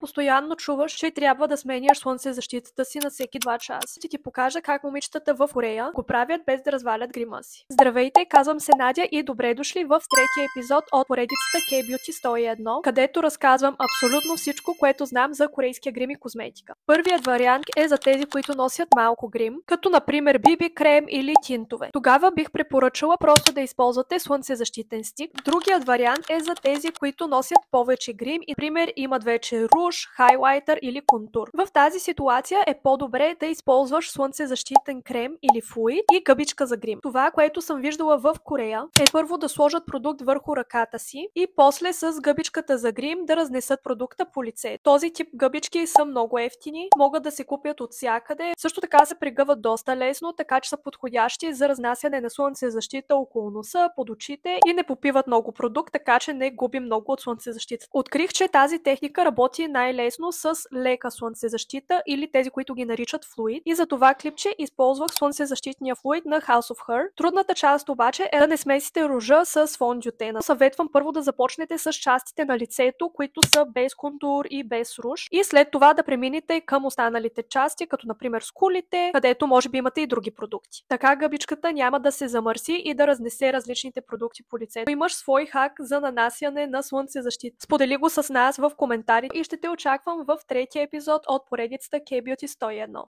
Постоянно чуваш, че трябва да сменяш слънцезащитата си на всеки 2 часа. Ще ти покажа как момичетата в Корея го правят без да развалят грима си. Здравейте, казвам се Надя и добре дошли в третия епизод от поредицата K-Beauty 101, където разказвам абсолютно всичко, което знам за корейския грим и козметика. Първият вариант е за тези, които носят малко грим, като например BB крем или тинтове. Тогава бих препоръчала просто да използвате слънцезащитен стик. Другият вариант е за тези, които носят повече грим и, например, имат вече руж, хайлайтер или контур. В тази ситуация е по-добре да използваш слънцезащитен крем или флуид и гъбичка за грим. Това, което съм виждала в Корея, е първо да сложат продукт върху ръката си и после с гъбичката за грим да разнесат продукта по лице. Този тип гъбички са много ефтини, могат да се купят от всякъде. Също така се прегъват доста лесно, така че са подходящи за разнасяне на слънцезащита около носа, под очите и не попиват много продукт, така че не губим много от слънцезащита. Открих, че тази техника работи най-лесно с лека слънцезащита или тези, които ги наричат флуид, и за това клипче използвах слънцезащитния флуид на House of Her. Трудната част обаче е да не смесите ружа с фондютена. Съветвам първо да започнете с частите на лицето, които са без контур и без руж, и след това да преминете към останалите части, като например скулите, където може би имате и други продукти. Така гъбичката няма да се замърси и да разнесе различните продукти по лицето. Имаш свой хак за нанасяне на слънцезащита. Сподели го с нас в коментарите и ще те очаквам в третия епизод от поредицата K-Beauty 101.